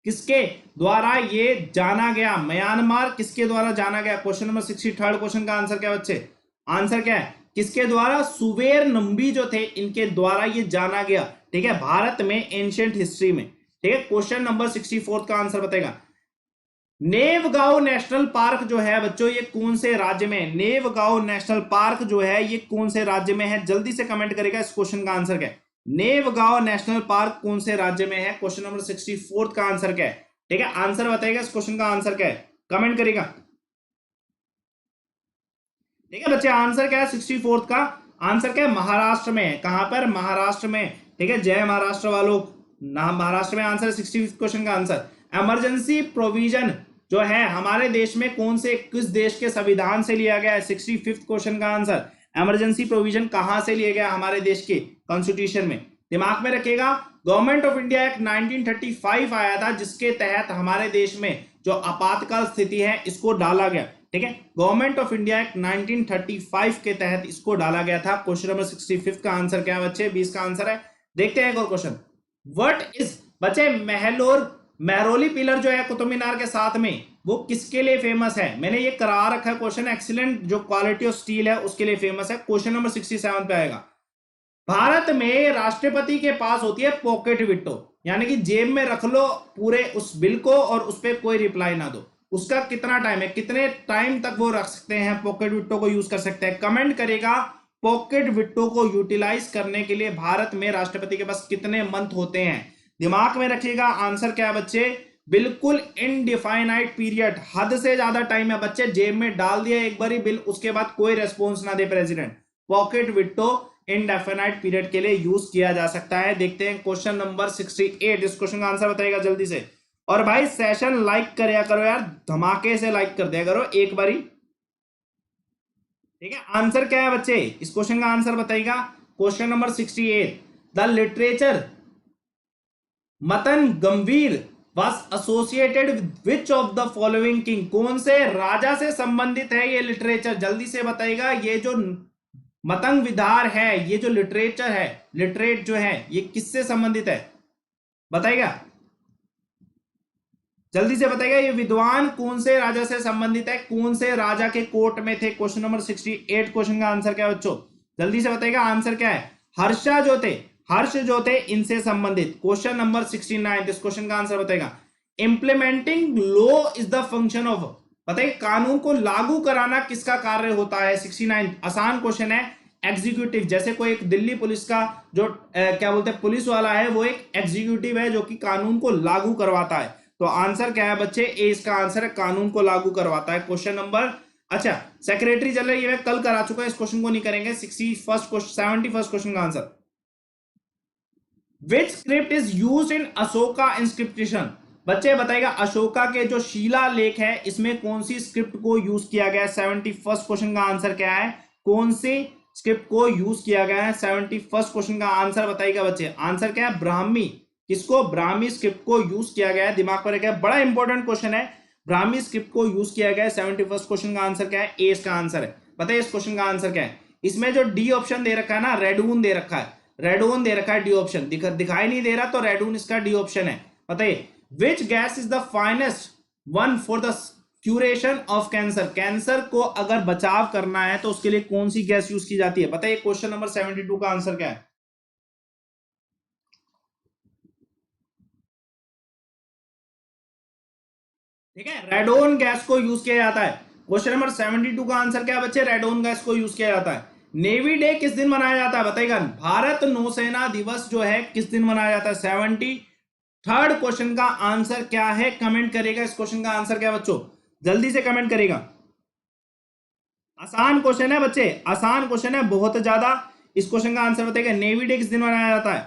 किसके द्वारा ये जाना गया? म्यांमार किसके द्वारा जाना गया? क्वेश्चन नंबर 63 क्वेश्चन का आंसर क्या बच्चे? आंसर क्या है? किसके द्वारा? सुवेर नंबी जो थे, इनके द्वारा ये जाना गया, ठीक है, भारत में एंशिएंट हिस्ट्री में, ठीक है। क्वेश्चन नंबर 64 का आंसर बताएगा। नेवगांव नेशनल पार्क जो है बच्चों, ये कौन से राज्य में है? नेवगांव नेशनल पार्क जो है ये कौन से राज्य में है? जल्दी से कमेंट करेगा इस क्वेश्चन का आंसर क्या है। नेवगांव नेशनल पार्क कौन से राज्य में है? क्वेश्चन नंबर 64 का आंसर क्या है? ठीक है, आंसर बताएगा इस क्वेश्चन का आंसर क्या है, कमेंट करेगा। ठीक है बच्चे, आंसर क्या है? 64 का आंसर क्या है? महाराष्ट्र में है। कहां पर? महाराष्ट्र में, ठीक है। जय महाराष्ट्र वालों, महाराष्ट्र में आंसर 65 क्वेश्चन का आंसर। इमरजेंसी प्रोविजन जो है हमारे देश में कौन से, किस देश के संविधान से लिया गया है? 65 क्वेश्चन का आंसर। इमरजेंसी प्रोविजन कहां से लिया गया? हमारे देश के कॉन्स्टिट्यूशन में। दिमाग में रखिएगा, गवर्नमेंट ऑफ इंडिया एक्ट 1935 आया था, जिसके तहत हमारे देश में जो आपातकाल स्थिति है इसको डाला गया, ठीक है। गवर्नमेंट ऑफ इंडिया एक्ट 1935 के तहत इसको डाला गया था। क्वेश्चन नंबर 65 का आंसर क्या है बच्चे? 20 का आंसर है। देखते हैं एक और क्वेश्चन। व्हाट इज बच्चे मेहरौली पिलर जो है कुतुब मीनार के साथ में, वो किसके लिए फेमस है? मैंने ये करा रखा है क्वेश्चन, एक्सीलेंट जो क्वालिटी ऑफ स्टील है उसके लिए फेमस है। क्वेश्चन नंबर 67 पे आएगा। भारत में राष्ट्रपति के पास होती है पॉकेट विटो, यानी कि जेब में रख लो पूरे उस बिल को और उस पर कोई रिप्लाई ना दो। उसका कितना टाइम है, कितने टाइम तक वो रख सकते हैं, पॉकेट विटो को यूज कर सकते हैं? कमेंट करेगा। पॉकेट विटो को यूटिलाइज करने के लिए भारत में राष्ट्रपति के पास कितने मंथ होते हैं? दिमाग में रखिएगा, आंसर क्या है बच्चे? बिल्कुल इनडिफाइनाइट पीरियड, हद से ज्यादा टाइम है बच्चे। जेब में डाल दिया एक बारी बिल, उसके बाद कोई रेस्पॉन्स ना दे प्रेसिडेंट। पॉकेट विटो इनडेफिनाइट पीरियड के लिए यूज किया जा सकता है। देखते हैं क्वेश्चन नंबर 68, इस क्वेश्चन का आंसर बताइएगा जल्दी से। और भाई सेशन लाइक करया करो यार, धमाके से लाइक कर दिया करो एक बारी, ठीक है। आंसर क्या है बच्चे? इस क्वेश्चन का आंसर बताइएगा। क्वेश्चन नंबर 68, द लिटरेचर मतन गंभीर was associated with which of the following king, कौन से राजा से संबंधित है ये लिटरेचर, जल्दी से बताइएगा। ये जो मतंग विहार है, ये जो लिटरेचर है, लिटरेट जो है, ये किससे संबंधित है बताइएगा, जल्दी से बताइएगा। ये विद्वान कौन से राजा से संबंधित है, कौन से राजा के कोर्ट में थे। क्वेश्चन नंबर 68 क्वेश्चन का आंसर क्या है बच्चों, जल्दी से बताइएगा आंसर क्या है। हर्ष जो थे इनसे संबंधित। क्वेश्चन नंबर 69 इस क्वेश्चन का आंसर बताएगा। Implementing law is the function of, बताइए कानून को लागू कराना किसका कार्य होता है। 69 आसान क्वेश्चन है। एग्जीक्यूटिव, जैसे कोई एक दिल्ली पुलिस का जो क्या बोलते हैं पुलिस वाला है, वो एक एग्जीक्यूटिव है जो कि कानून को लागू करवाता है। तो आंसर क्या है बच्चे, ए इसका आंसर है, कानून को लागू करवाता है। क्वेश्चन नंबर, अच्छा सेक्रेटरी जनरल ये मैं कल करा चुका है, इस क्वेश्चन को नहीं करेंगे। 71st क्वेश्चन का answer, which script is used in Ashoka inscription, बच्चे बताइएगा अशोका के जो शिला लेख है इसमें कौन सी स्क्रिप्ट को यूज किया गया है। 71st क्वेश्चन का आंसर क्या है, कौन सी स्क्रिप्ट को यूज किया गया है। 71st क्वेश्चन का आंसर बताइएगा बच्चे, आंसर क्या है, ब्राह्मी। किसको, ब्राह्मी स्क्रिप्ट को यूज किया गया है, दिमाग पर रखिए, बड़ा इंपॉर्टेंट क्वेश्चन है। ब्राह्मी स्क्रिप्ट को यूज किया गया है। 71st क्वेश्चन का आंसर क्या है, ए इसका आंसर है। बताइए इस क्वेश्चन का आंसर क्या है। इसमें जो डी ऑप्शन दे रखा है ना, रेडून दे रखा है, रेडून दे रखा है, डी ऑप्शन दिखाई नहीं दे रहा तो रेडून इसका डी ऑप्शन है। बताइए which gas is the finest one for the curation of cancer, cancer को अगर बचाव करना है तो उसके लिए कौन सी गैस यूज की जाती है। बताइए क्वेश्चन नंबर 72 का आंसर क्या है। ठीक है, रेडोन गैस को यूज किया जाता है। क्वेश्चन नंबर 72 का आंसर क्या है बच्चे, रेडोन गैस को यूज किया जाता है। नेवी डे किस दिन मनाया जाता है बताइएगा। भारत नौसेना दिवस जो है किस दिन मनाया जाता है। 73rd क्वेश्चन का आंसर क्या है, कमेंट करेगा। इस क्वेश्चन का आंसर क्या है बच्चों, जल्दी से कमेंट करेगा। आसान क्वेश्चन है बच्चे, आसान क्वेश्चन है बहुत ज्यादा। इस क्वेश्चन का आंसर बताइएगा, नेवी डे किस दिन मनाया जाता है।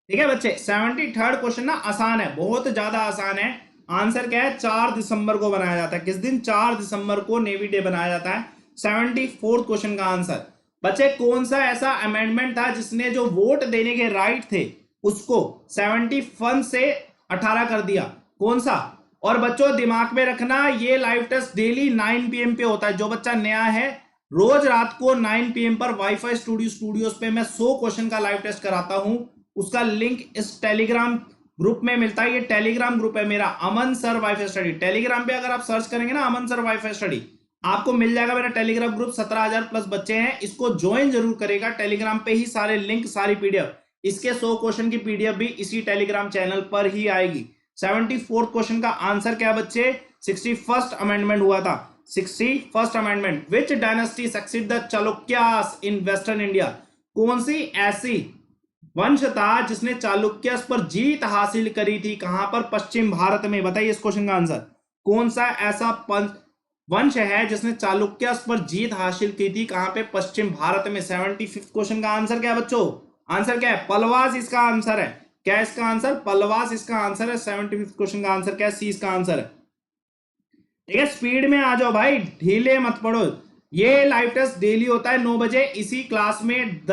ठीक है बच्चे, 73rd क्वेश्चन ना आसान है, बहुत ज्यादा आसान है। आंसर क्या है, 4 दिसंबर को बनाया जाता है। किस दिन, 4 दिसंबर को नेवी डे बनाया जाता है। 74th क्वेश्चन का आंसर बच्चे, कौन सा ऐसा अमेंडमेंट था जिसने जो वोट देने के राइट थे उसको 71 से 18 कर दिया, कौन सा। और बच्चों दिमाग में रखना, ये लाइव टेस्ट डेली 9 PM पे होता है। जो बच्चा नया है, रोज रात को 9 PM पर वाईफाई स्टूडियोज पे मैं 100 क्वेश्चन का लाइव टेस्ट कराता हूं। उसका लिंक इस टेलीग्राम ग्रुप में मिलता है। ये टेलीग्राम ग्रुप है मेरा, अमन सर वाईफाई स्टडी। टेलीग्राम पे अगर आप सर्च करेंगे ना अमन सर वाईफाई स्टडी, आपको मिल जाएगा मेरा टेलीग्राम ग्रुप। 17,000 प्लस बच्चे हैं, इसको ज्वाइन जरूर करेगा। टेलीग्राम पे ही सारे लिंक, सारी पीडीएफ, इसके 100 क्वेश्चन की पीडीएफ भी इसी टेलीग्राम चैनल पर ही आएगी। 74th क्वेश्चन का आंसर क्या बच्चे, 61st अमेंडमेंट हुआ था। 61st amendment, which dynasty succeed the Chalukyas in western India, कौन सी ऐसी वंश था जिसने चालुक्यस पर जीत हासिल करी थी, कहां पर, पश्चिम भारत में। बताइए इस क्वेश्चन का आंसर, कौन सा ऐसा वंश है जिसने चालुक्यस पर जीत हासिल की थी, कहां पे, पश्चिम भारत में। 75th क्वेश्चन का आंसर क्या है बच्चों, आंसर क्या है, पलवास इसका आंसर है। क्या इसका आंसर, पलवास इसका आंसर है। 75th क्वेश्चन का आंसर क्या है, सी इसका आंसर है। ठीक है, स्पीड में आ जाओ भाई, ढीले मत पड़ो। ये लाइव टेस्ट डेली होता है 9 बजे, इसी क्लास में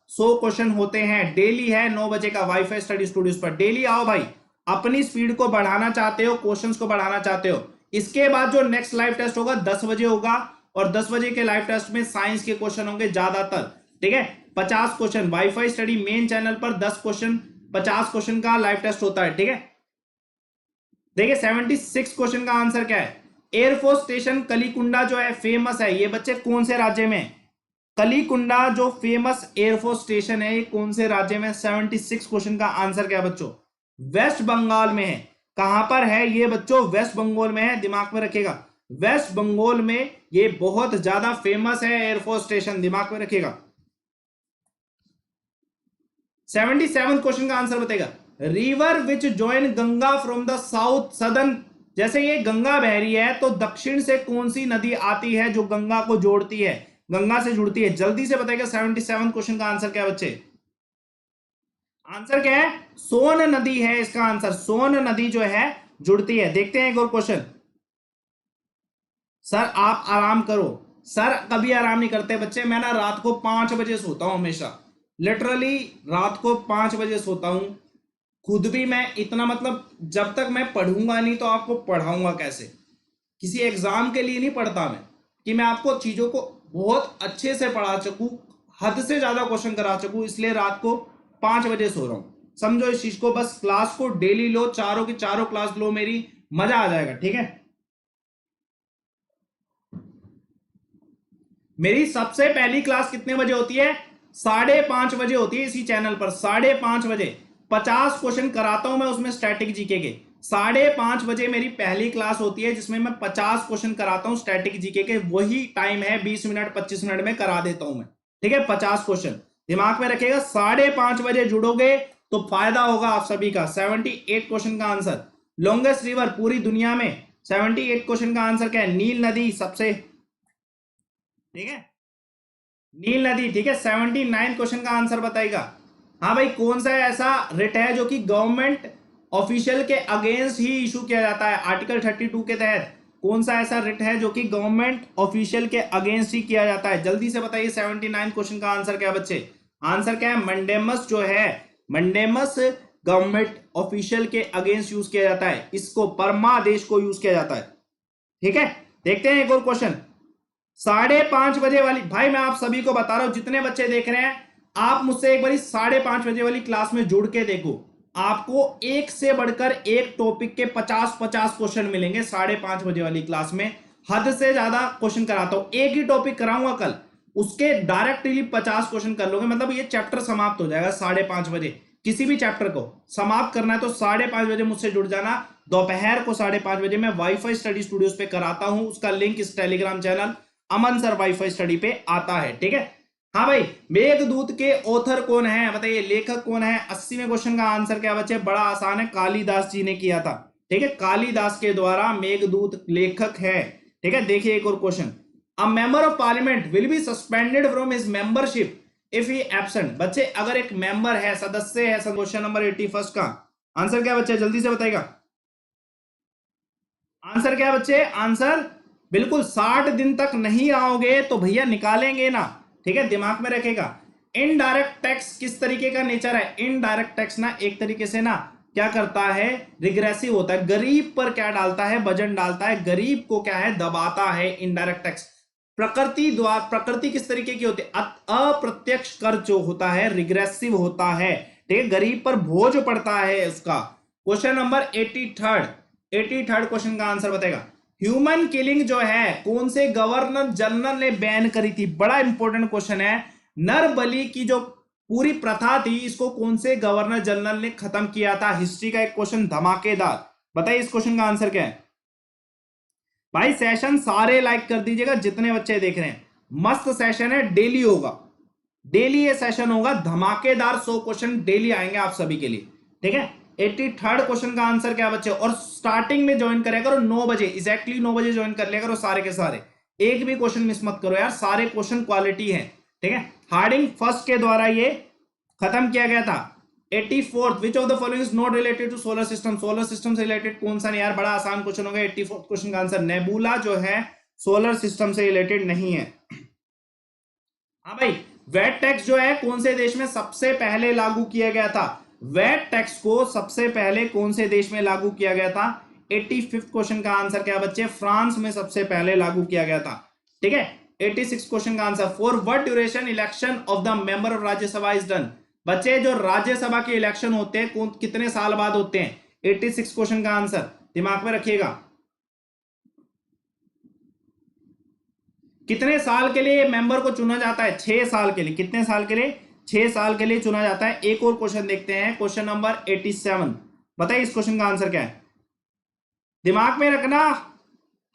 100 क्वेश्चन होते हैं। डेली है 9 बजे का वाईफाई स्टडी स्टूडियोज पर। डेली आओ भाई, अपनी स्पीड को बढ़ाना चाहते हो, क्वेश्चंस को बढ़ाना चाहते हो। इसके बाद जो नेक्स्ट लाइव टेस्ट होगा 10 बजे होगा, और 10 बजे के लाइव टेस्ट में साइंस के क्वेश्चन होंगे ज्यादातर। ठीक है, 50 question wifi study main channel पर, 10 क्वेश्चन 50 क्वेश्चन का लाइव टेस्ट होता है। ठीक है, देखिए 76 क्वेश्चन का आंसर क्या है। एयरफोर्स स्टेशन कलीकुंडा जो है फेमस है, ये बच्चे कौन से राज्य में। कलीकुंडा जो फेमस एयरफोर्स स्टेशन है, ये कौन से राज्य में। 76 क्वेश्चन का आंसर क्या बच्चों, वेस्ट बंगाल में है। कहां पर है ये बच्चों, वेस्ट बंगाल में है, दिमाग में रखिएगा। वेस्ट बंगाल में ये बहुत ज्यादा फेमस है एयरफोर्स स्टेशन, दिमाग में रखिएगा। 77 क्वेश्चन का आंसर बताएगा, river which join Ganga from the south southern, जैसे ये गंगा बह रही है तो दक्षिण से कौन सी नदी आती है जो गंगा को जोड़ती है, गंगा से जुड़ती है, जल्दी से बताइएगा। 77 क्वेश्चन का आंसर क्या है बच्चे, आंसर क्या है, सोन नदी है इसका आंसर। सोन नदी जो है जुड़ती है। देखते हैं एक और क्वेश्चन। सर आप आराम करो, सर कभी आराम नहीं करते बच्चे। मैं ना रात को 5 बजे सोता हूं हमेशा, लिटरली रात को 5 बजे सोता हूं। खुद भी मैं इतना मतलब जब तक मैं पढ़ूंगा नहीं तो आपको पढ़ाऊंगा कैसे। किसी एग्जाम के लिए नहीं पढ़ता मैं, कि मैं आपको चीजों को बहुत अच्छे से पढ़ा सकूं, हद से ज्यादा क्वेश्चन करा सकूं, इसलिए रात को 5 बजे सो रहा हूं। समझो इस चीज को, बस क्लास को डेली लो, चारों की चारों क्लास लो मेरी, मजा आ जाएगा। ठीक है, मेरी सबसे पहली क्लास कितने बजे होती है? 5:30 बजे होती है, इसी चैनल पर 5:30 बजे। 50 क्वेश्चन कराता हूं मैं उसमें स्टैटिक जीके के। 5:30 बजे मेरी पहली क्लास होती है जिसमें मैं 50 क्वेश्चन कराता हूं स्टैटिक जीके के। वही टाइम है, 20 मिनट 25 मिनट में करा देता हूं मैं। ठीक है, 50 क्वेश्चन दिमाग में रखिएगा। 5:30 बजे जुड़ोगे तो फायदा होगा आप सभी का। 78 क्वेश्चन का आंसर। लॉन्गेस्ट रिवर पूरी दुनिया में 78 क्वेश्चन का आंसर क्या है? नील नदी सबसे, ठीक है, नील नदी। ठीक है, 79 क्वेश्चन का आंसर बताएगा। हाँ भाई, कौन सा ऐसा रिट है जो कि गवर्नमेंट ऑफिशियल के अगेंस्ट ही इशू किया जाता है? आर्टिकल 32 के तहत कौन सा ऐसा रिट है जो कि गवर्नमेंट ऑफिशियल के अगेंस्ट ही किया जाता है? जल्दी से बताइए 79 क्वेश्चन का आंसर क्या है बच्चे? आंसर क्या है? मंडेमस जो है, मंडेमस गवर्नमेंट ऑफिशियल के अगेंस्ट यूज किया जाता है, इसको परमादेश को यूज किया जाता है। ठीक है, देखते हैं एक और क्वेश्चन। 5:30 बजे वाली, भाई मैं आप सभी को बता रहा हूं, जितने बच्चे देख रहे हैं आप मुझसे एक बार 5:30 बजे वाली क्लास में जुड़ के देखो। आपको एक से बढ़कर एक टॉपिक के 50-50 क्वेश्चन मिलेंगे 5:30 बजे वाली क्लास में। हद से ज्यादा क्वेश्चन कराता हूं, एक ही टॉपिक कराऊंगा कल, उसके डायरेक्टली 50 क्वेश्चन कर लोगे, मतलब ये चैप्टर समाप्त हो जाएगा 5:30 बजे। किसी भी चैप्टर को समाप्त करना है तो 5:30 बजे मुझसे जुड़ जाना। दोपहर को 5:30 बजे मैं वाईफाई स्टडी स्टूडियोज पे कराता हूं, उसका लिंक इस टेलीग्राम चैनल अमन सर वाईफाई स्टडी पे आता है। ठीक है, हाँ भाई, मेघदूत के ऑथर कौन है बताइए, लेखक कौन है? 80वें क्वेश्चन का आंसर क्या बच्चे? बड़ा आसान है, कालिदास जी ने किया था। ठीक है, कालिदास के द्वारा मेघदूत लेखक है। ठीक है, देखिए एक और question. A member of parliament will be suspended from his membership if he absent. बच्चे अगर एक मेंबर है, सदस्य है, क्वेश्चन नंबर 81 का आंसर क्या बच्चे? जल्दी से बताएगा आंसर क्या है बच्चे? आंसर बिल्कुल 60 दिन तक नहीं आओगे तो भैया निकालेंगे ना। ठीक है, दिमाग में रखेगा। इनडायरेक्ट टैक्स किस तरीके का नेचर है? इनडायरेक्ट टैक्स ना एक तरीके से ना क्या करता है, रिग्रेसिव होता है, गरीब पर क्या डालता है, वजन डालता है, गरीब को क्या है, दबाता है। इनडायरेक्ट टैक्स प्रकृति द्वारा, प्रकृति किस तरीके की होती है? अप्रत्यक्ष कर जो होता है रिग्रेसिव होता है। ठीक है, गरीब पर बोझ पड़ता है उसका। क्वेश्चन नंबर 83rd क्वेश्चन का आंसर बताएगा। ह्यूमन किलिंग जो है कौन से गवर्नर जनरल ने बैन करी थी? बड़ा इंपॉर्टेंट क्वेश्चन है। नर बलि की जो पूरी प्रथा थी, इसको कौन से गवर्नर जनरल ने खत्म किया था? हिस्ट्री का एक क्वेश्चन धमाकेदार, बताइए इस क्वेश्चन का आंसर क्या है? भाई सेशन सारे लाइक कर दीजिएगा जितने बच्चे देख रहे हैं, मस्त सेशन है, डेली होगा, डेली ये सेशन होगा धमाकेदार। 100 क्वेश्चन डेली आएंगे आप सभी के लिए। ठीक है, 83rd क्वेश्चन का आंसर क्या बच्चे? और स्टार्टिंग में ज्वाइन करेगा करो 9 बजे, एग्जैक्टली 9 बजे ज्वाइन कर लिया करो सारे के सारे, एक भी क्वेश्चन मिस मत करो यार, सारे क्वेश्चन क्वालिटी है। ठीक है, हार्डिंग फर्स्ट के द्वारा ये खत्म किया गया था। 84th which of the following is not related to solar system? Solar system से रिलेटेड कौन सा नहीं यार? बड़ा आसान क्वेश्चन होगा। 84th क्वेश्चन का आंसर नेबुला जो है सोलर सिस्टम से रिलेटेड नहीं है। हाँ भाई, वैट टैक्स जो है कौन से देश में सबसे पहले लागू किया गया था? वैट टैक्स को सबसे पहले कौन से देश में लागू किया गया था? 85th क्वेश्चन का आंसर क्या बच्चे? फ्रांस में सबसे पहले लागू किया गया था। ठीक है, 86 क्वेश्चन का answer. For what duration election of the member of Rajya Sabha is done? बच्चे जो राज्यसभा के इलेक्शन होते हैं कितने साल बाद होते हैं? 86 क्वेश्चन का आंसर दिमाग में रखिएगा। कितने साल के लिए मेंबर को चुना जाता है? 6 साल के लिए। कितने साल के लिए? 6 साल के लिए चुना जाता है। एक और क्वेश्चन देखते हैं, क्वेश्चन नंबर 87, बताइए इस क्वेश्चन का आंसर क्या है? दिमाग में रखना,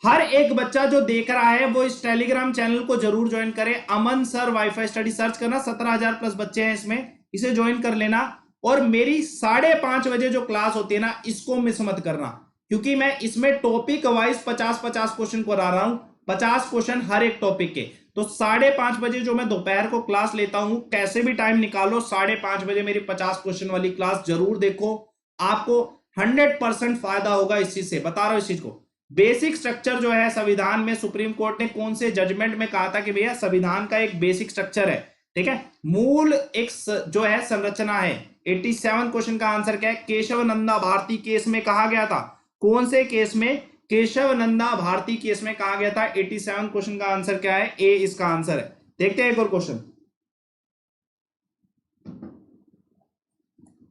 हर एक बच्चा जो देख रहा है वो इस टेलीग्राम चैनल को जरूर ज्वाइन करे। अमन सर वाईफाई स्टडी सर्च करना, 17,000 प्लस बच्चे हैं इसमें, इसे ज्वाइन कर लेना। और मेरी 5:30 बजे जो क्लास होती है ना, इसको मिस मत करना, क्योंकि मैं इसमें टॉपिक वाइज 50-50 क्वेश्चन करा रहा हूं, 50 क्वेश्चन हर एक टॉपिक के। तो 5:30 बजे जो मैं दोपहर को क्लास लेता हूं, कैसे भी टाइम निकालो, 5:30 बजे मेरी 50 क्वेश्चन वाली क्लास जरूर देखो। आपको 100% फायदा होगा इस चीज से, बता रहा हूं इस चीज को। बेसिक स्ट्रक्चर जो है संविधान में, सुप्रीम कोर्ट ने कौन से जजमेंट में कहा था कि भैया संविधान का एक बेसिक स्ट्रक्चर है। ठीक है, मूल एक जो है संरचना है, 87 क्वेश्चन का आंसर क्या है? केशव नंदा भारती केस में कहा गया था। कौन से केस में? केशव नंदा भारती केस में कहा गया था। 87 क्वेश्चन का आंसर क्या है? ए इसका आंसर है। देखते हैं एक और क्वेश्चन।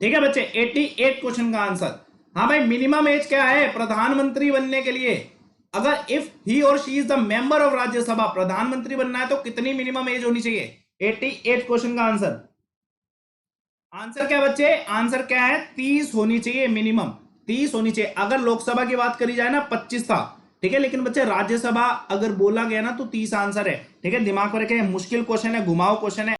ठीक है बच्चे, 88 क्वेश्चन का आंसर। हाँ भाई, मिनिमम एज क्या है प्रधानमंत्री बनने के लिए? अगर इफ ही और she is the member of Rajya Sabha, प्रधानमंत्री बनना है तो कितनी मिनिमम एज होनी चाहिए? 88 क्वेश्चन का आंसर। आंसर क्या बच्चे? आंसर क्या है? 30 होनी चाहिए मिनिमम, 30 होनी चाहिए। अगर लोकसभा की बात करी जाए ना 25 था, ठीक है, लेकिन बच्चे राज्यसभा अगर बोला गया ना तो 30 आंसर है। ठीक है, दिमाग में रखें, मुश्किल क्वेश्चन है, घुमाओ क्वेश्चन है।